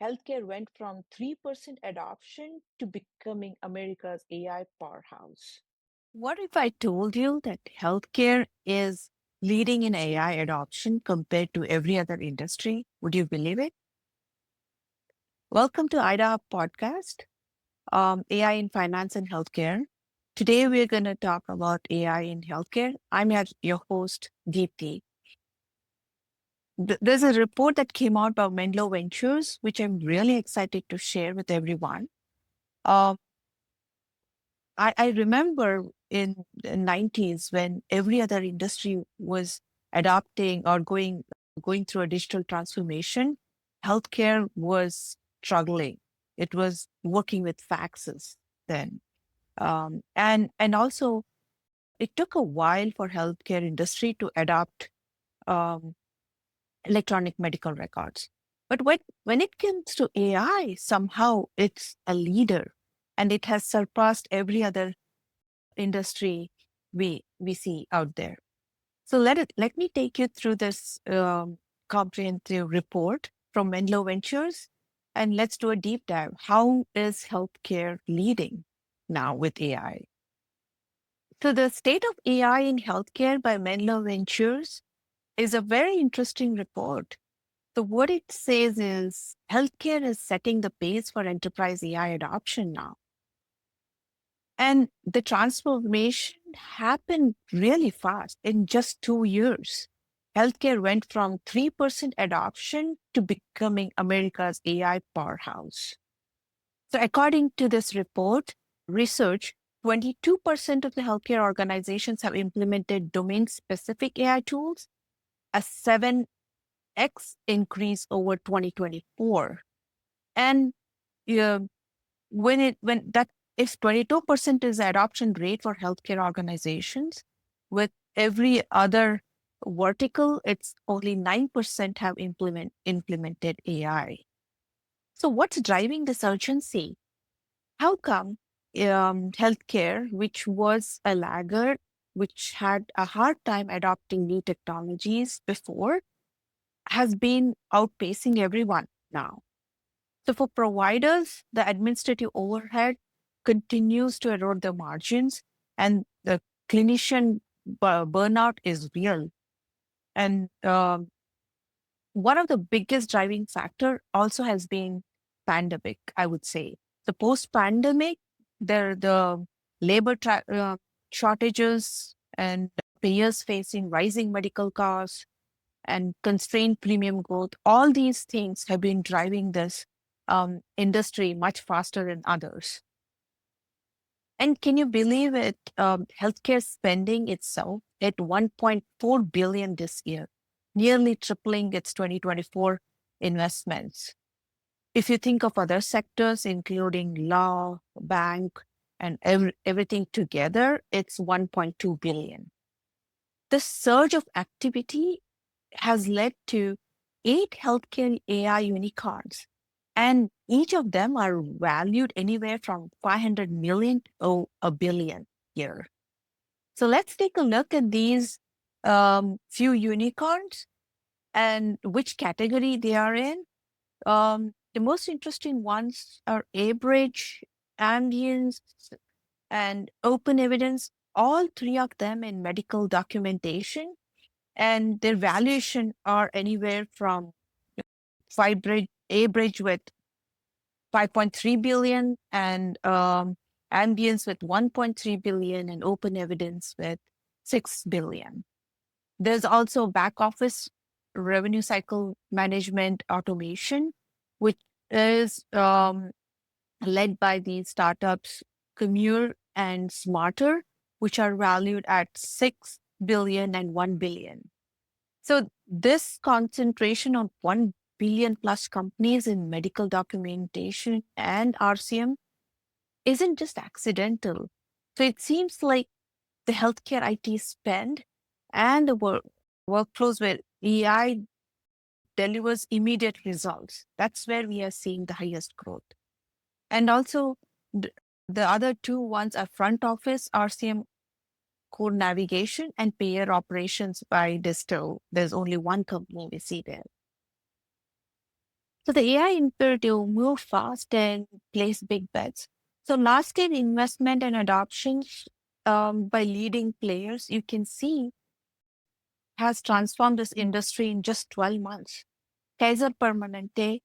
healthcare went from 3% adoption to becoming America's AI powerhouse. What if I told you that healthcare is leading in AI adoption compared to every other industry? Would you believe it? Welcome to IDA podcast, AI in finance and healthcare. Today, we're going to talk about AI in healthcare. I'm your host, Deepthi. There's a report that came out by Menlo Ventures, which I'm really excited to share with everyone. Uh, I remember in the 90s when every other industry was adopting or going through a digital transformation, healthcare was struggling. It was working with faxes then. And also it took a while for healthcare industry to adopt um, electronic medical records. But when it comes to AI, somehow it's a leader and it has surpassed every other industry we see out there. So let me take you through this comprehensive report from Menlo Ventures, and let's do a deep dive. How is healthcare leading now with AI? So the state of AI in healthcare by Menlo Ventures is a very interesting report. So what it says is healthcare is setting the pace for enterprise AI adoption now. And the transformation happened really fast in just 2 years. Healthcare went from 3% adoption to becoming America's AI powerhouse. So, according to this report, research 22% of the healthcare organizations have implemented domain specific AI tools, a 7x increase over 2024. And uh, when that if 22% is the adoption rate for healthcare organizations, with every other vertical, it's only 9% have implemented AI. So what's driving this urgency? How come healthcare, which was a laggard, which had a hard time adopting new technologies before, has been outpacing everyone now? So for providers, the administrative overhead continues to erode the margins, and the clinician burnout is real. And one of the biggest driving factor also has been pandemic, I would say. The post-pandemic, the labor shortages and payers facing rising medical costs and constrained premium growth, all these things have been driving this industry much faster than others. And can you believe it? Healthcare spending itself at 1.4 billion this year, nearly tripling its 2024 investments. If you think of other sectors, including law, bank, and everything together, it's 1.2 billion. The surge of activity has led to 8 healthcare AI unicorns, and each of them are valued anywhere from 500 million to a billion here. So let's take a look at these few unicorns and which category they are in. The most interesting ones are Abridge, Ambience, and Open Evidence, all three of them in medical documentation, and their valuation are anywhere from A bridge with 5.3 billion and Ambience with 1.3 billion and Open Evidence with 6 billion. There's also back office revenue cycle management automation, which is led by the startups Commure and Smarter, which are valued at 6 billion and 1 billion. So this concentration on 1 billion plus companies in medical documentation and RCM isn't just accidental. So it seems like the healthcare IT spend and the workflows where AI delivers immediate results. That's where we are seeing the highest growth. And also the other two ones are front office, RCM core navigation, and payer operations by Distill. There's only one company we see there. So the AI imperative move fast and place big bets. So large scale investment and adoption by leading players, you can see, has transformed this industry in just 12 months. Kaiser Permanente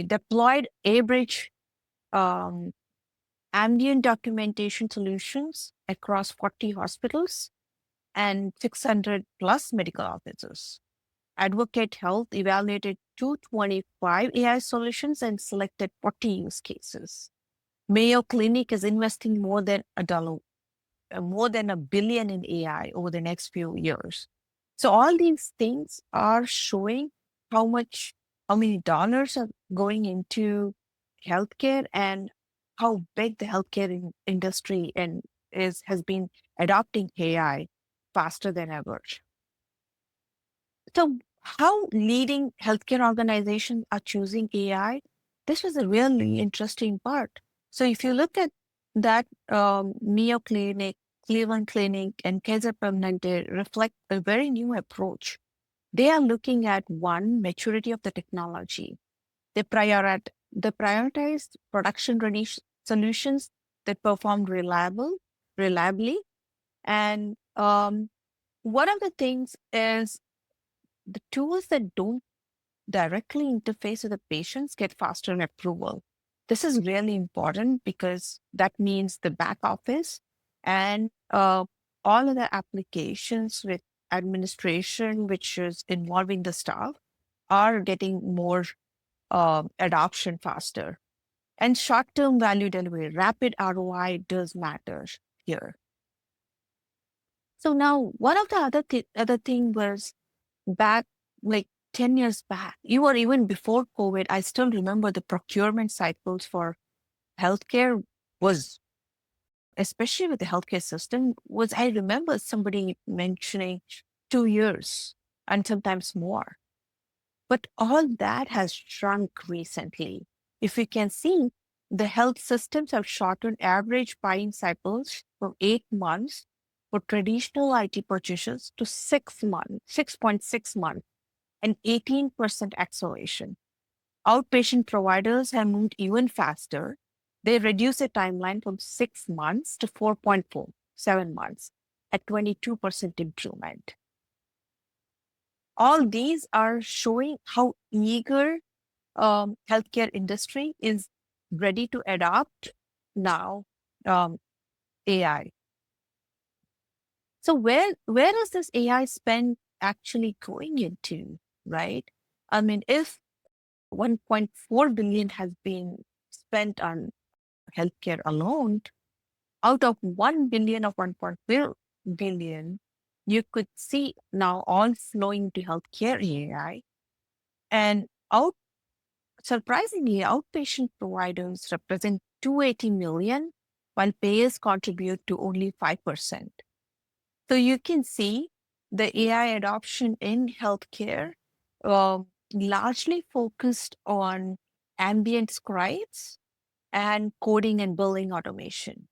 deployed Abridge um, ambient documentation solutions across 40 hospitals and 600 plus medical offices. Advocate Health evaluated 225 AI solutions and selected 40 use cases. Mayo Clinic is investing more than $1 billion in AI over the next few years. So all these things are showing how many dollars are going into healthcare and how big the healthcare industry and has been adopting AI faster than ever. So how leading healthcare organizations are choosing AI, this was a really interesting part. So if you look at that, Mayo Clinic, Cleveland Clinic, and Kaiser Permanente reflect a very new approach. They are looking at one, maturity of the technology. They prioritized production ready solutions that performed reliably. And one of the things is the tools that don't directly interface with the patients get faster approval. This is really important because that means the back office and all of the applications with administration, which is involving the staff, are getting more adoption faster. And short term value delivery, rapid ROI does matter here. So now, one of the other thing was back like 10 years back, or even before COVID, I still remember the procurement cycles for healthcare was, especially with the healthcare system, was I remember somebody mentioning 2 years and sometimes more. But all that has shrunk recently. If you can see, the health systems have shortened average buying cycles from 8 months for traditional IT purchases to 6 months, 6.6 months, and 18% acceleration. Outpatient providers have moved even faster. They reduce the timeline from 6 months to 4.47 months at 22% improvement. All these are showing how eager healthcare industry is ready to adopt now um, AI. So where is this AI spend actually going into, right? I mean, if 1.4 billion has been spent on healthcare alone, out of 1 billion of 1.4 billion, you could see now all flowing to healthcare AI. And surprisingly, outpatient providers represent 280 million, while payers contribute to only 5%. So you can see the AI adoption in healthcare largely focused on ambient scribes and coding and billing automation.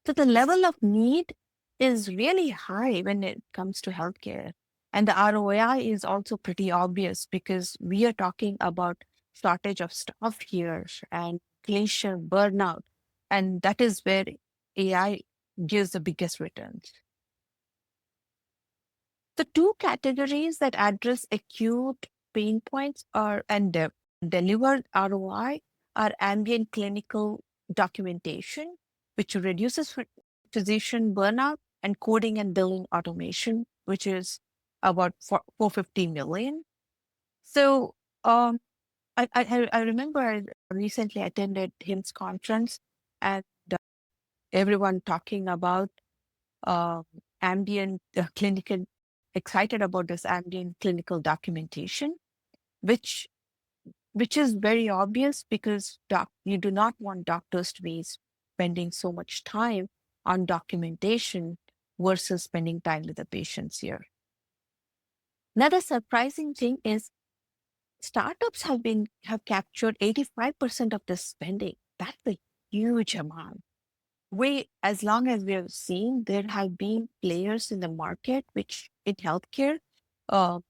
So the level of need is really high when it comes to healthcare. And the ROI is also pretty obvious because we are talking about shortage of staff here and clinician burnout. And that is where AI gives the biggest returns. The two categories that address acute pain points deliver ROI are ambient clinical documentation, which reduces physician burnout, and coding and billing automation, which is about 450 million. So I remember I recently attended HIMSS conference and everyone talking about uh, ambient clinical, excited about this ambient clinical documentation, which which is very obvious because you do not want doctors to be spending so much time on documentation versus spending time with the patients here. Another surprising thing is startups have captured 85% of the spending. That's a huge amount. As long as we have seen, there have been players in the market, which in healthcare, uh,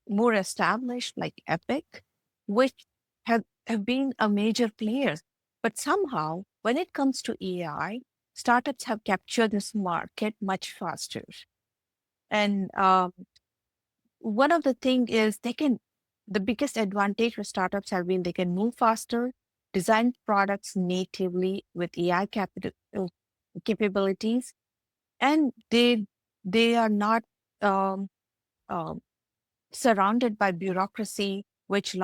more established, like Epic, which have been a major player. But somehow, when it comes to AI, startups have captured this market much faster. And one of the thing is the biggest advantage for startups have been they can move faster, design products natively with AI capabilities, and they are not um, um, surrounded by bureaucracy, which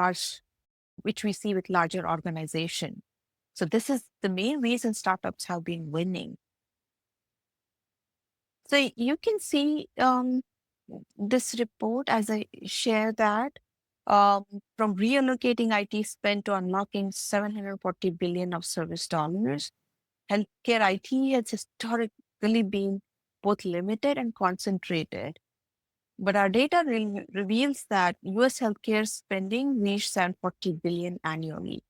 we see with larger organization. So this is the main reason startups have been winning. So you can see this report as I share that um, from reallocating IT spend to unlocking 740 billion of service dollars, healthcare IT has historically been both limited and concentrated. But our data reveals that US healthcare spending reached 740 billion annually.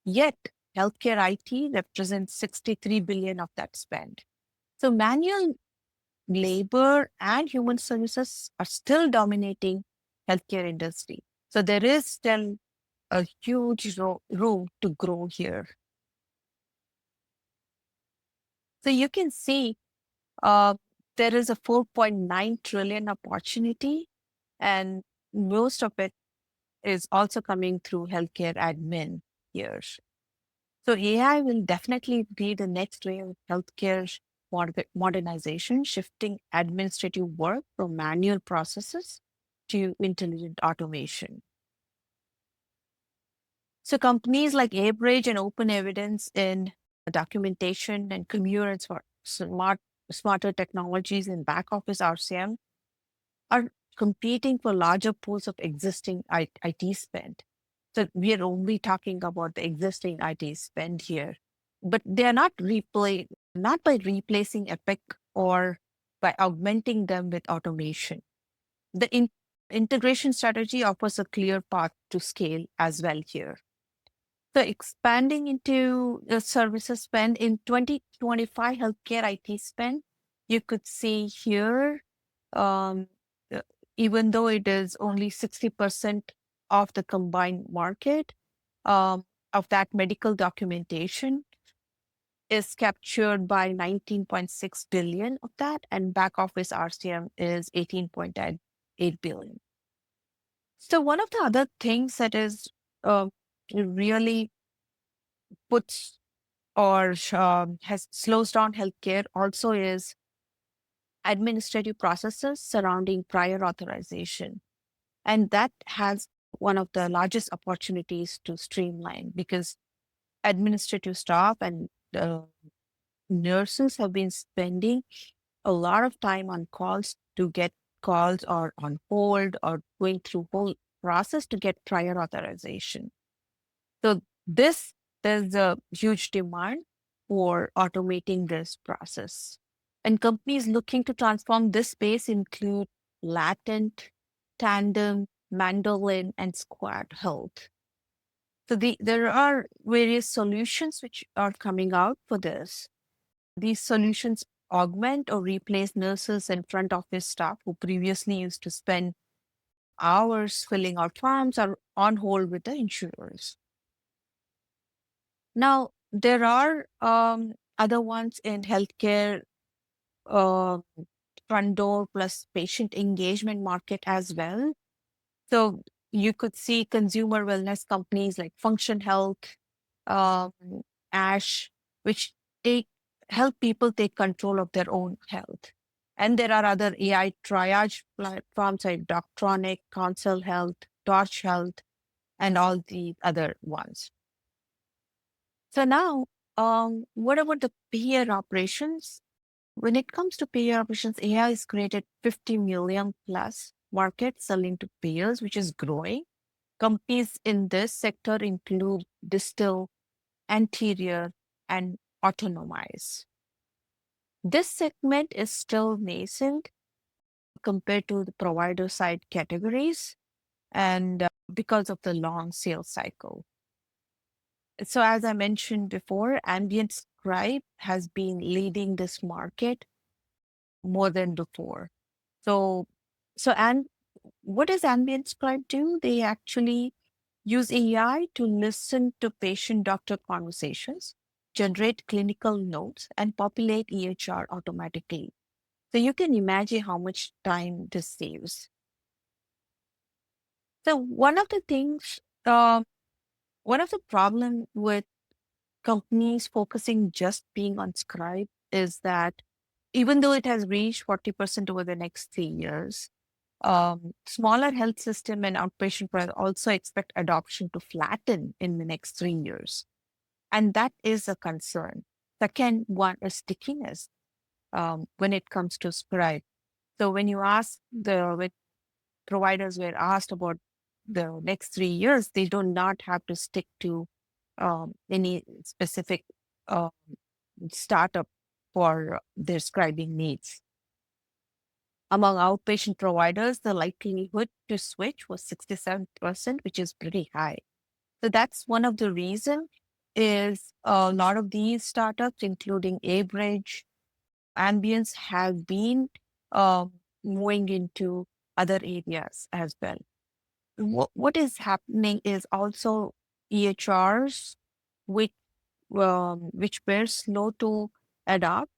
Yet, healthcare IT represents 63 billion of that spend. So manual labor and human services are still dominating healthcare industry. So there is still a huge room to grow here. So you can see uh, there is a 4.9 trillion opportunity, and most of it is also coming through healthcare admin here. So AI will definitely be the next wave of healthcare modernization, shifting administrative work from manual processes to intelligent automation. So companies like Abridge and Open Evidence in documentation and Comurance for smarter technologies in back office RCM are competing for larger pools of existing IT spend. So we are only talking about the existing IT spend here, but they are not by replacing Epic or by augmenting them with automation. The integration strategy offers a clear path to scale as well here. So expanding into the services spend in 2025 healthcare IT spend, you could see here, um, uh, even though it is only 60% of the combined market of that medical documentation is captured by 19.6 billion of that, and back office RCM is 18.8 billion. So one of the other things that is really puts or has slows down healthcare also is administrative processes surrounding prior authorization. And that has one of the largest opportunities to streamline because administrative staff and nurses have been spending a lot of time on calls to get calls or on hold or going through whole process to get prior authorization. So this there's a huge demand for automating this process. And companies looking to transform this space include Latent, Tandem, Mandolin, and Squad Health. So there are various solutions which are coming out for this. These solutions augment or replace nurses and front office staff who previously used to spend hours filling out forms or on hold with the insurers. Now, there are other ones in healthcare, uh, front door plus patient engagement market as well. So you could see consumer wellness companies like Function Health, um, Ash, which take help people take control of their own health. And there are other AI triage platforms like Doctronic, Console Health, Torch Health, and all the other ones. So now, what about the payer operations? When it comes to payer operations, AI has created 50 million plus market selling to payers, which is growing. Companies in this sector include Distill, Anterior, and Autonomize. This segment is still nascent compared to the provider side categories and because of the long sales cycle. So as I mentioned before, ambient scribe has been leading this market more than before. So, and what does ambient scribe do? They actually use AI to listen to patient-doctor conversations, generate clinical notes, and populate EHR automatically. So you can imagine how much time this saves. So one of the problem with companies focusing just being on Scribe is that even though it has reached 40% over the next 3 years, smaller health system and outpatient providers also expect adoption to flatten in the next 3 years. And that is a concern. Second one is stickiness when it comes to Scribe. So when providers were asked about the next 3 years, they do not have to stick to any specific uh, startup for their scribing needs. Among outpatient providers, the likelihood to switch was 67%, which is pretty high. So that's one of the reasons is a lot of these startups, including Abridge, Ambience, have been um, moving into other areas as well. What is happening is also EHRs, which which were slow to adopt,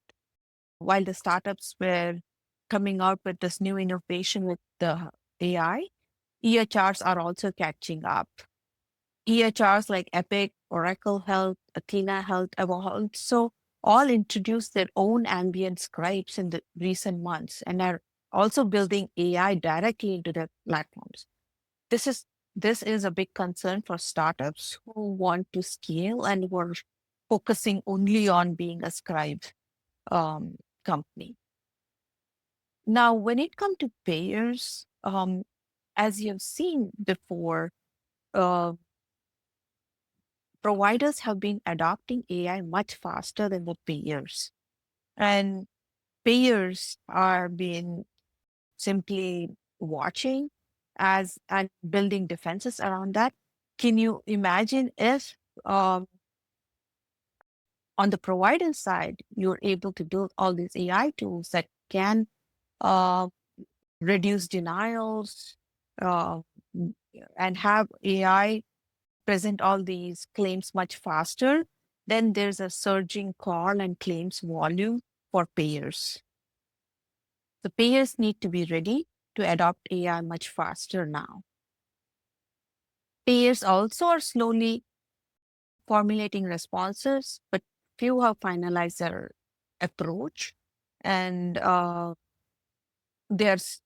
while the startups were coming out with this new innovation with the AI. EHRs are also catching up. EHRs like Epic, Oracle Health, Athena Health have also all introduced their own ambient scribes in the recent months and are also building AI directly into their platforms. This is this is a big concern for startups who want to scale and who are focusing only on being a scribe um, company. Now, when it comes to payers, as you've seen before, uh, providers have been adopting AI much faster than the payers. And payers are being simply watching as and building defenses around that. Can you imagine if on the provider side, you're able to build all these AI tools that can uh, reduce denials uh, and have AI present all these claims much faster, then there's a surging call and claims volume for payers. The payers need to be ready to adopt AI much faster now. Payers also are slowly formulating responses, but few have finalized their approach. And there's,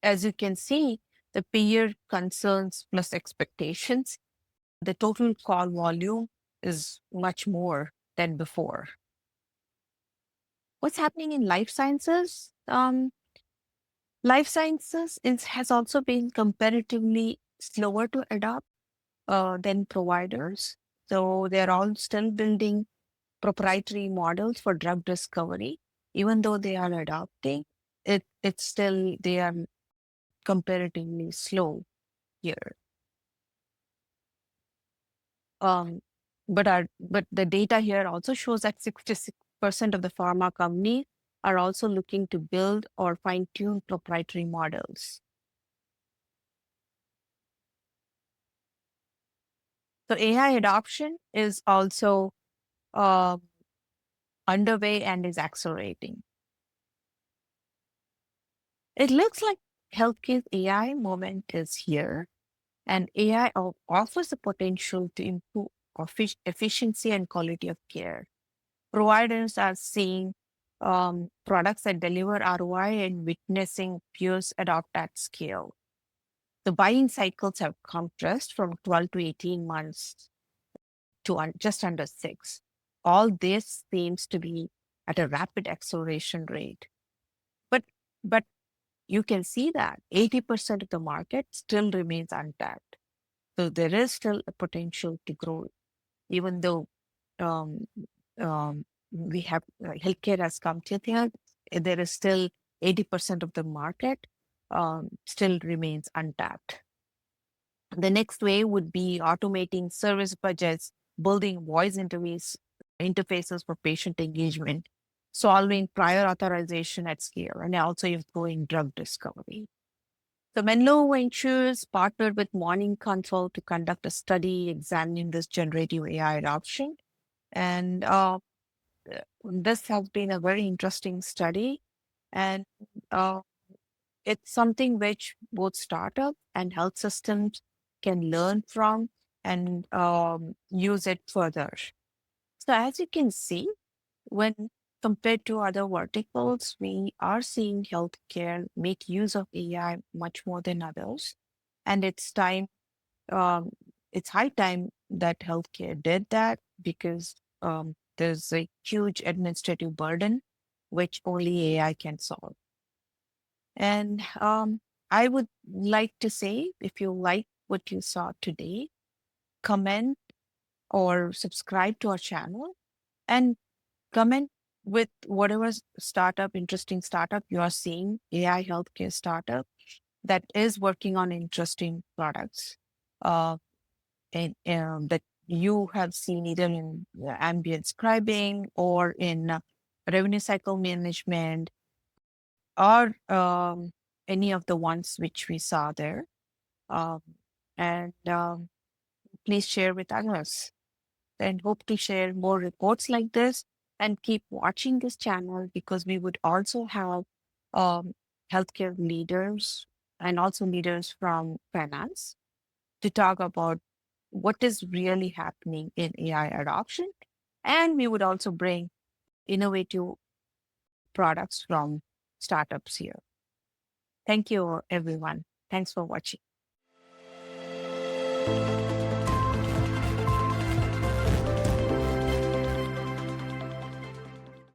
as you can see, the payer concerns plus expectations, the total call volume is much more than before. What's happening in life sciences? Life sciences has also been comparatively slower to adopt than providers. So they're all still building proprietary models for drug discovery. Even though they are adopting it's still they are comparatively slow here. Um, but the data here also shows that 66% of the pharma companies are also looking to build or fine-tune proprietary models. So AI adoption is also uh, underway and is accelerating. It looks like healthcare AI moment is here, and AI offers the potential to improve efficiency and quality of care. Providers are seeing products that deliver ROI and witnessing peers adopt at scale. The buying cycles have compressed from 12 to 18 months to just under 6. All this seems to be at a rapid acceleration rate. But but you can see that 80% of the market still remains untapped. So there is still a potential to grow, even though um, we have healthcare has come to here, there is still 80% of the market still remains untapped. The next wave would be automating service budgets, building voice interfaces for patient engagement, solving prior authorization at scale, and also improving drug discovery. So Menlo Ventures partnered with Morning Consult to conduct a study examining this generative AI adoption. And this has been a very interesting study. And uh, it's something which both startup and health systems can learn from and use it further. So as you can see, when compared to other verticals, we are seeing healthcare make use of AI much more than others. And um, it's high time that healthcare did that because there's a huge administrative burden, which only AI can solve. And I would like to say, if you like what you saw today, comment or subscribe to our channel and comment with whatever interesting startup you are seeing, AI healthcare startup that is working on interesting products uh, and that you have seen either in ambient scribing or in revenue cycle management or any of the ones which we saw there. Um, and please share with others and hope to share more reports like this and keep watching this channel because we would also have um, healthcare leaders and also leaders from finance to talk about what is really happening in AI adoption. And we would also bring innovative products from startups here. Thank you, everyone. Thanks for watching.